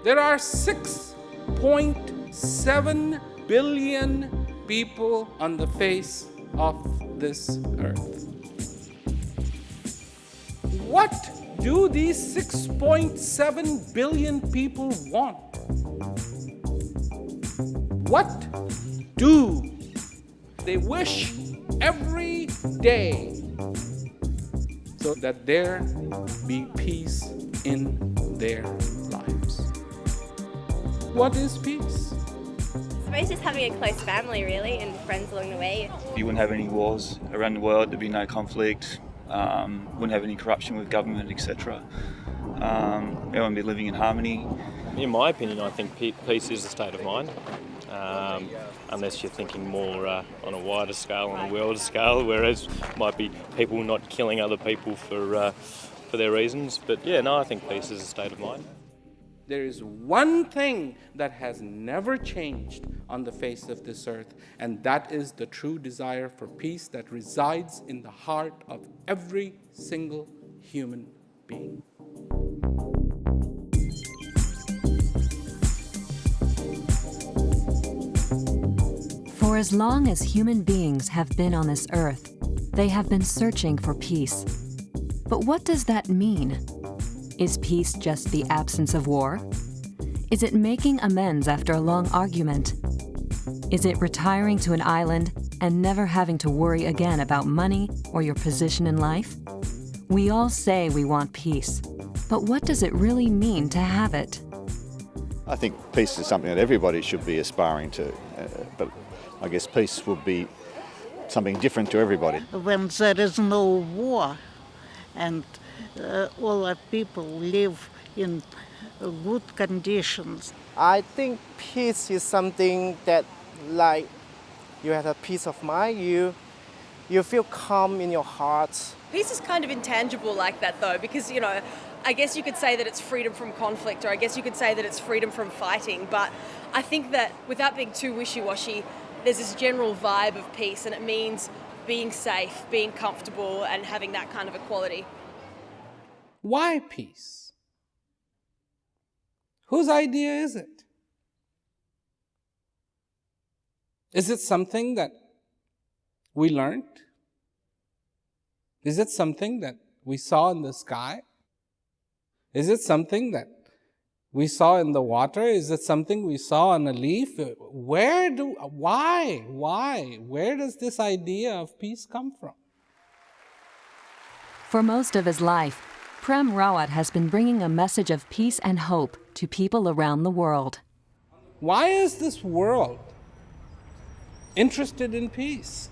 There are 6.7 billion people on the face of this earth. What do these 6.7 billion people want? What do they wish every day so that there be peace in their lives? What is peace? I suppose just having a close family, really, and friends along the way. You wouldn't have any wars around the world, there'd be no conflict, wouldn't have any corruption with government, etc. Everyone would be living in harmony. In my opinion, I think peace is a state of mind, unless you're thinking more on a wider scale, on a world scale, whereas might be people not killing other people for their reasons. But yeah, no, I think peace is a state of mind. There is one thing that has never changed on the face of this earth, and that is the true desire for peace that resides in the heart of every single human being. For as long as human beings have been on this earth, they have been searching for peace. But what does that mean? Is peace just the absence of war? Is it making amends after a long argument? Is it retiring to an island and never having to worry again about money or your position in life? We all say we want peace, but what does it really mean to have it? I think peace is something that everybody should be aspiring to, but I guess peace would be something different to everybody. When there is no war and all our people live in good conditions. I think peace is something that, like, you have a peace of mind, you feel calm in your heart. Peace is kind of intangible like that, though, because, you know, I guess you could say that it's freedom from conflict, or I guess you could say that it's freedom from fighting, but I think that without being too wishy-washy, there's this general vibe of peace, and it means being safe, being comfortable, and having that kind of equality. Why peace? Whose idea is it? Is it something that we learned? Is it something that we saw in the sky? Is it something that we saw in the water? Is it something we saw on a leaf? Why? Where does this idea of peace come from? For most of his life, Prem Rawat has been bringing a message of peace and hope to people around the world. Why is this world interested in peace?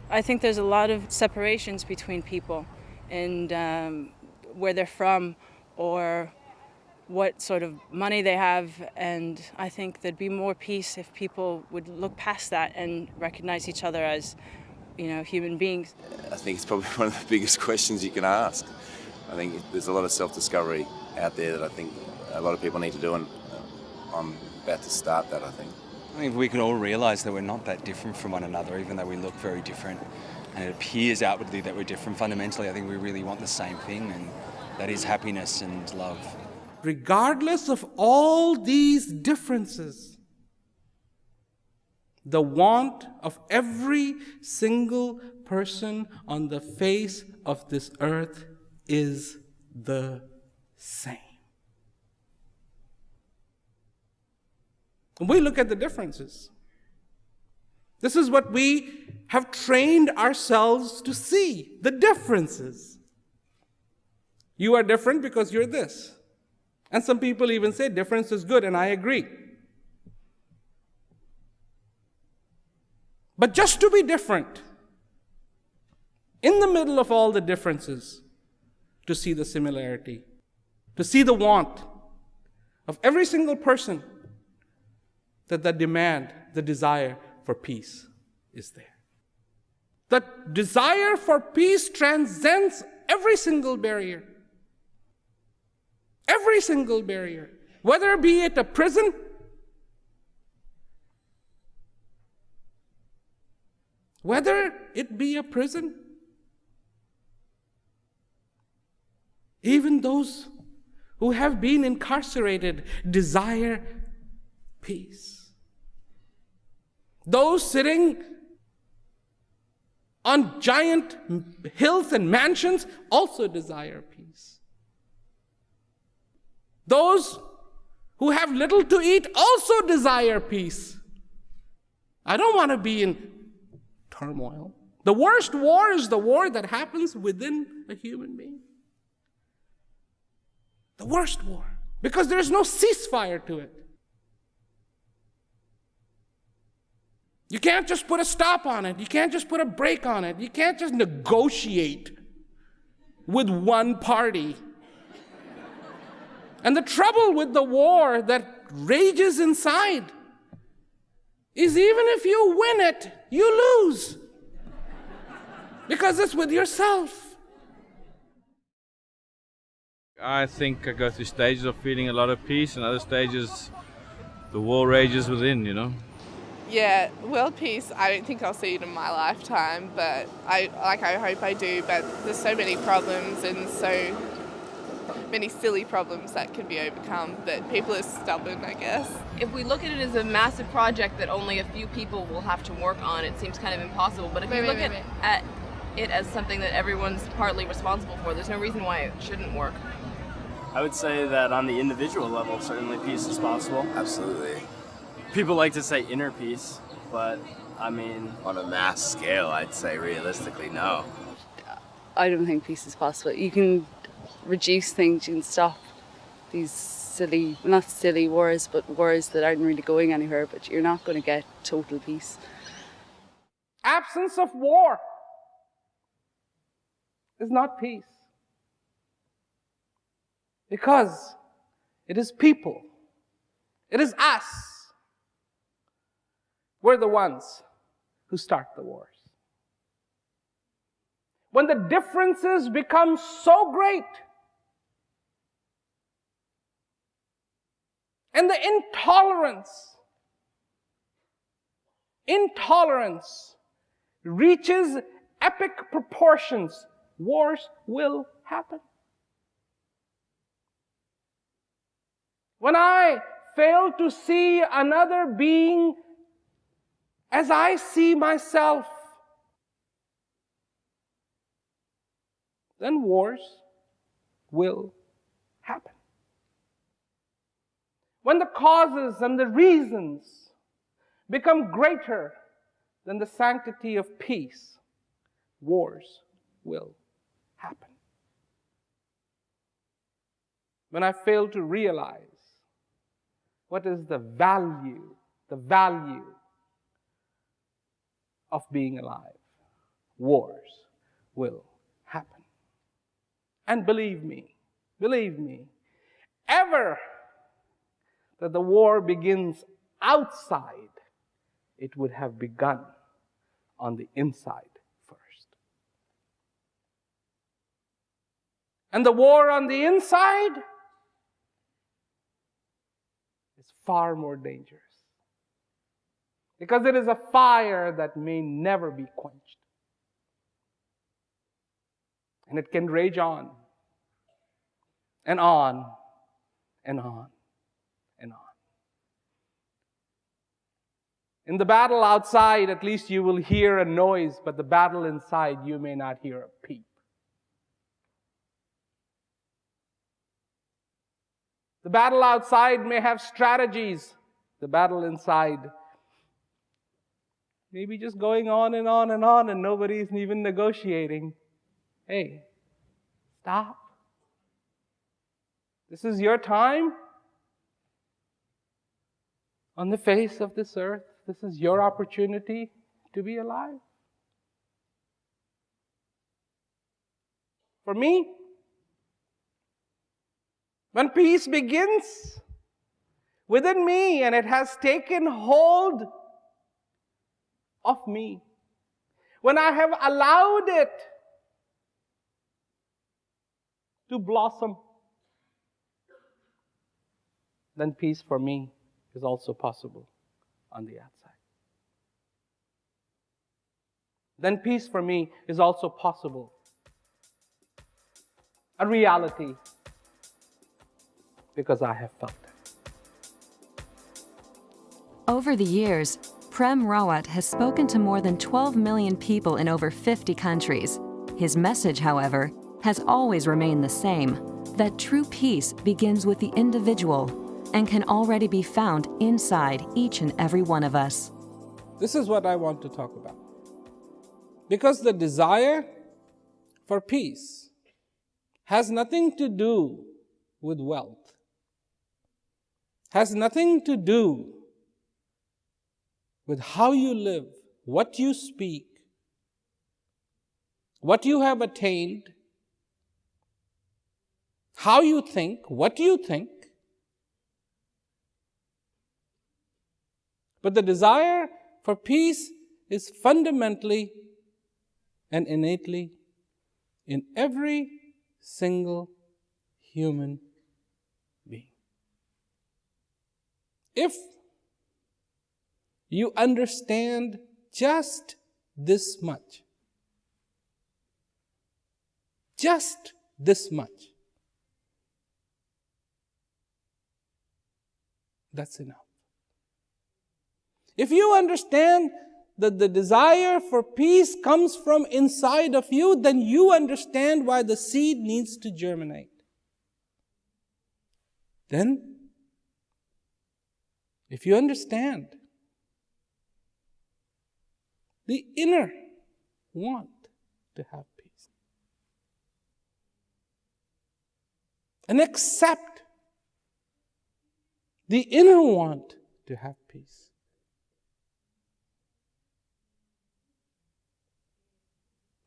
I think there's a lot of separations between people and where they're from or what sort of money they have, and I think there'd be more peace if people would look past that and recognize each other as, you know, human beings. I think it's probably one of the biggest questions you can ask. I think there's a lot of self-discovery out there that I think a lot of people need to do, and I'm about to start that, I think. I think if we could all realise that we're not that different from one another, even though we look very different, and it appears outwardly that we're different, fundamentally I think we really want the same thing, and that is happiness and love. Regardless of all these differences, the want of every single person on the face of this earth is the same. When we look at the differences, this is what we have trained ourselves to see, the differences. You are different because you're this. And some people even say difference is good, and I agree. But just to be different, in the middle of all the differences, to see the similarity, to see the want of every single person, that the demand, the desire for peace is there. The desire for peace transcends every single barrier. Every single barrier. Whether be it a prison, whether it be a prison, even those who have been incarcerated desire peace. Those sitting on giant hills and mansions also desire peace. Those who have little to eat also desire peace. I don't want to be in turmoil. The worst war is the war that happens within a human being. The worst war. Because there's no ceasefire to it. You can't just put a stop on it. You can't just put a break on it. You can't just negotiate with one party. And the trouble with the war that rages inside is even if you win it, you lose. Because it's with yourself. I think I go through stages of feeling a lot of peace, and other stages the war rages within, you know. Yeah, world peace, I don't think I'll see it in my lifetime, but I hope I do. But there's so many problems and so many silly problems that can be overcome that people are stubborn, I guess. If we look at it as a massive project that only a few people will have to work on, it seems kind of impossible. But if you look at it as something that everyone's partly responsible for, there's no reason why it shouldn't work. I would say that on the individual level, certainly peace is possible. Absolutely. People like to say inner peace, but I mean... On a mass scale, I'd say realistically, no. I don't think peace is possible. You can reduce things, you can stop these silly, not silly wars, but wars that aren't really going anywhere, but you're not going to get total peace. Absence of war is not peace. Because it is people. It is us. We're the ones who start the wars. When the differences become so great and the intolerance reaches epic proportions, wars will happen. When I fail to see another being as I see myself, then wars will happen. When the causes and the reasons become greater than the sanctity of peace, wars will happen. When I fail to realize what is the value of being alive, wars will happen. And believe me, ever that the war begins outside, it would have begun on the inside first. And the war on the inside is far more dangerous. Because it is a fire that may never be quenched. And it can rage on and on and on and on. In the battle outside, at least you will hear a noise, but the battle inside, you may not hear a peep. The battle outside may have strategies. The battle inside may be just going on and on and on, and nobody's even negotiating. Hey, stop. This is your time on the face of this earth. This is your opportunity to be alive. For me, when peace begins within me and it has taken hold of me, when I have allowed it to blossom, then peace for me is also possible on the outside. Then peace for me is also possible, a reality. because I have felt it. Over the years, Prem Rawat has spoken to more than 12 million people in over 50 countries. His message, however, has always remained the same, that true peace begins with the individual and can already be found inside each and every one of us. This is what I want to talk about. Because the desire for peace has nothing to do with wealth, has nothing to do with how you live, what you speak, what you have attained, how you think, what you think. But the desire for peace is fundamentally and innately in every single human being. If you understand just this much, just this much, that's enough. If you understand that the desire for peace comes from inside of you, then you understand why the seed needs to germinate. Then, if you understand the inner want to have peace and accept the inner want to have peace,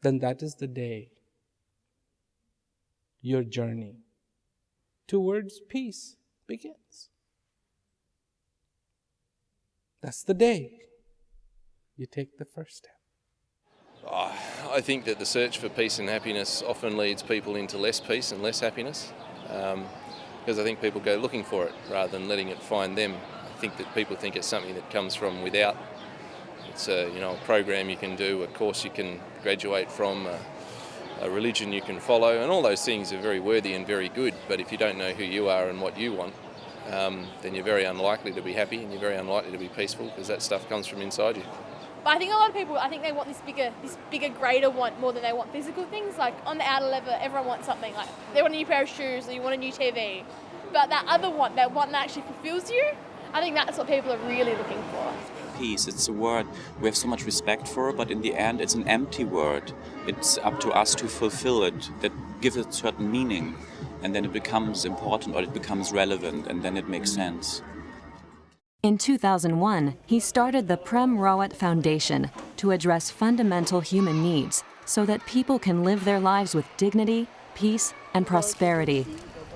then that is the day your journey towards peace begins. That's the day you take the first step. I think that the search for peace and happiness often leads people into less peace and less happiness, because I think people go looking for it rather than letting it find them. I think that people think it's something that comes from without. It's a program you can do, a course you can graduate from, a religion you can follow, and all those things are very worthy and very good. But if you don't know who you are and what you want, then you're very unlikely to be happy and you're very unlikely to be peaceful, because that stuff comes from inside you. But I think a lot of people, they want this bigger, greater want more than they want physical things. Like on the outer level, everyone wants something. Like they want a new pair of shoes or you want a new TV. But that other want, that one that actually fulfills you, I think that's what people are really looking for. Peace, it's a word we have so much respect for, but in the end it's an empty word. It's up to us to fulfill it, that give it certain meaning, and then it becomes important or it becomes relevant, and then it makes sense. In 2001, he started the Prem Rawat Foundation to address fundamental human needs so that people can live their lives with dignity, peace, and prosperity.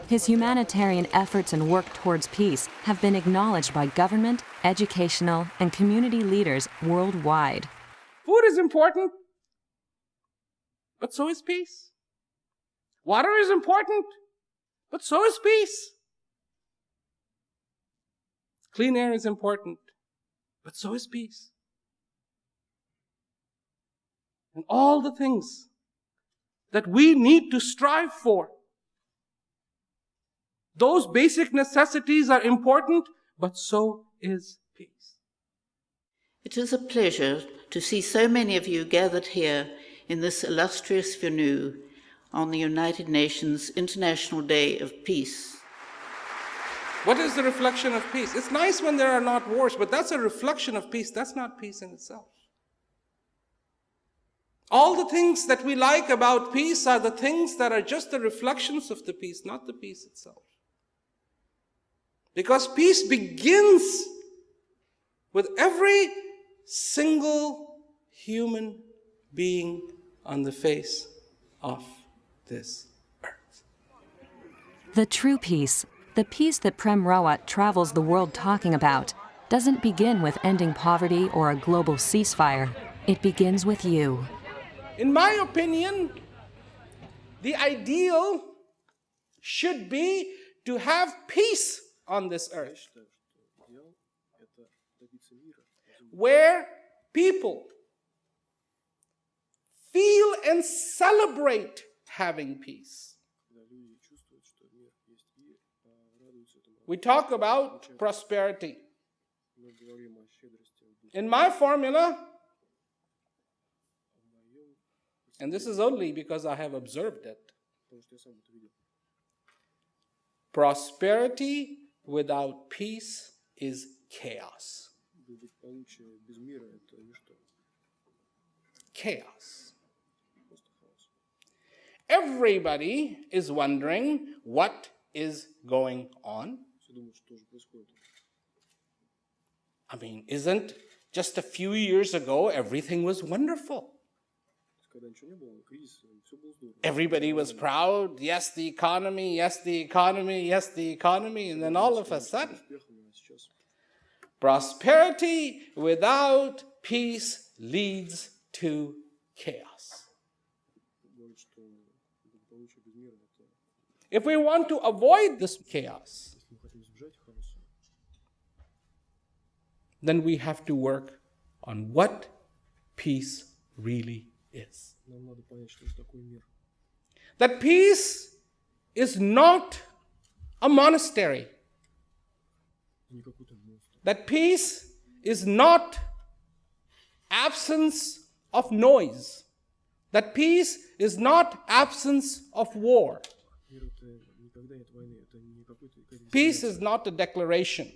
His humanitarian efforts and work towards peace have been acknowledged by government, educational, and community leaders worldwide. Food is important, but so is peace. Water is important, but so is peace. Clean air is important, but so is peace. And all the things that we need to strive for, those basic necessities are important, but so is peace. It is a pleasure to see so many of you gathered here in this illustrious venue on the United Nations International Day of Peace. What is the reflection of peace? It's nice when there are not wars, but that's a reflection of peace. That's not peace in itself. All the things that we like about peace are the things that are just the reflections of the peace, not the peace itself. Because peace begins with every single human being on the face of this earth. The true peace, the peace that Prem Rawat travels the world talking about, doesn't begin with ending poverty or a global ceasefire. It begins with you. In my opinion, the ideal should be to have peace on this earth, where people feel and celebrate having peace. We talk about prosperity. In my formula, and this is only because I have observed it, prosperity without peace is chaos. Chaos. Everybody is wondering what is going on. I mean, isn't just a few years ago everything was wonderful? Everybody was proud. Yes, the economy, yes, the economy, yes, the economy. And then all of a sudden, prosperity without peace leads to chaos. If we want to avoid this chaos, then we have to work on what peace really is. That peace is not a monastery. That peace is not absence of noise. That peace is not absence of war. Peace is not a declaration.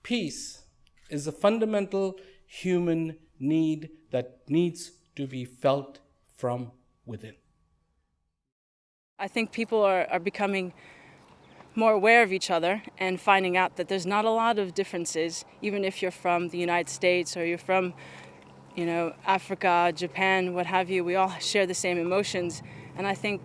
Peace is a fundamental human need that needs to be felt from within. I think people are becoming more aware of each other and finding out that there's not a lot of differences, even if you're from the United States or you're from, Africa, Japan, what have you. We all share the same emotions. And I think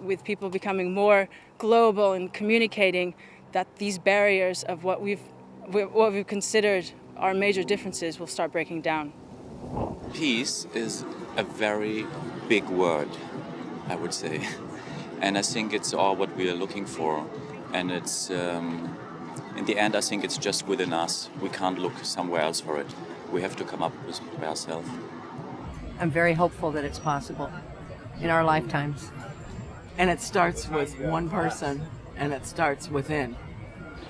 with people becoming more global and communicating, that these barriers of what we've considered our major differences will start breaking down. Peace is a very big word, I would say. And I think it's all what we are looking for. And it's, in the end, I think it's just within us. We can't look somewhere else for it. We have to come up with it by ourselves. I'm very hopeful that it's possible in our lifetimes. And it starts with one person, and it starts within.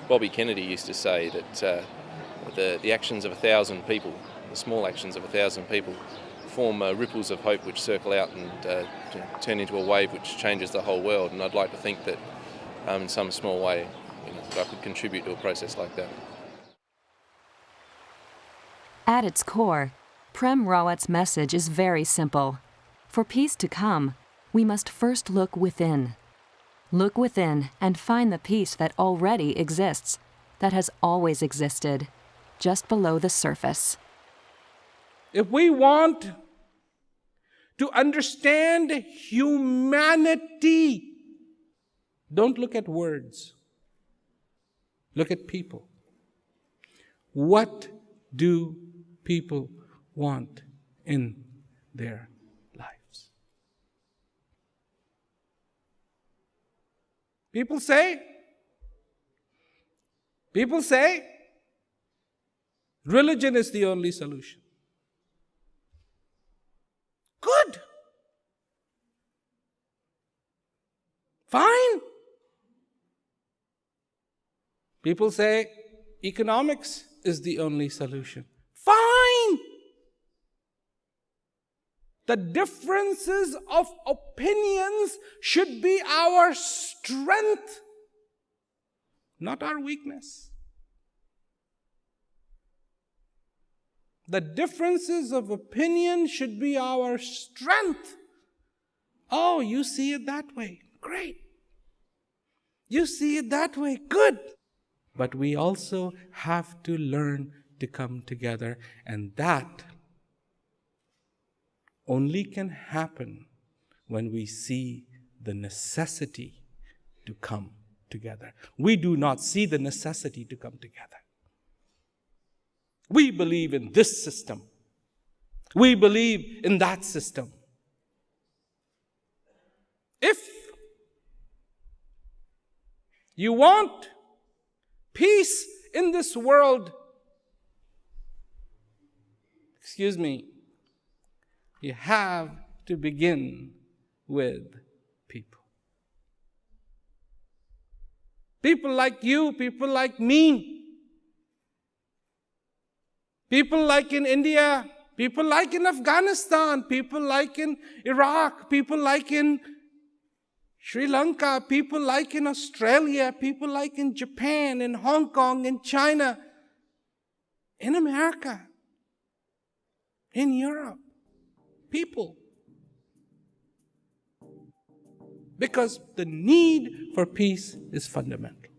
Bobby Kennedy used to say that the actions of 1,000 people, the small actions of 1,000 people, form ripples of hope which circle out and turn into a wave which changes the whole world. And I'd like to think that in some small way that I could contribute to a process like that. At its core, Prem Rawat's message is very simple. For peace to come, we must first look within. Look within and find the peace that already exists, that has always existed, just below the surface. If we want to understand humanity, don't look at words. Look at people. What do people want in their lives? People say religion is the only solution. Good. Fine. People say economics is the only solution. Fine. The differences of opinions should be our strength, not our weakness. The differences of opinion should be our strength. Oh, you see it that way. Great. You see it that way. Good. But we also have to learn to come together, and that only can happen when we see the necessity to come together. We do not see the necessity to come together. We believe in this system. We believe in that system. If you want peace in this world, you have to begin with people. People like you, people like me. People like in India, people like in Afghanistan, people like in Iraq, people like in Sri Lanka, people like in Australia, people like in Japan, in Hong Kong, in China, in America, in Europe. People. Because the need for peace is fundamental.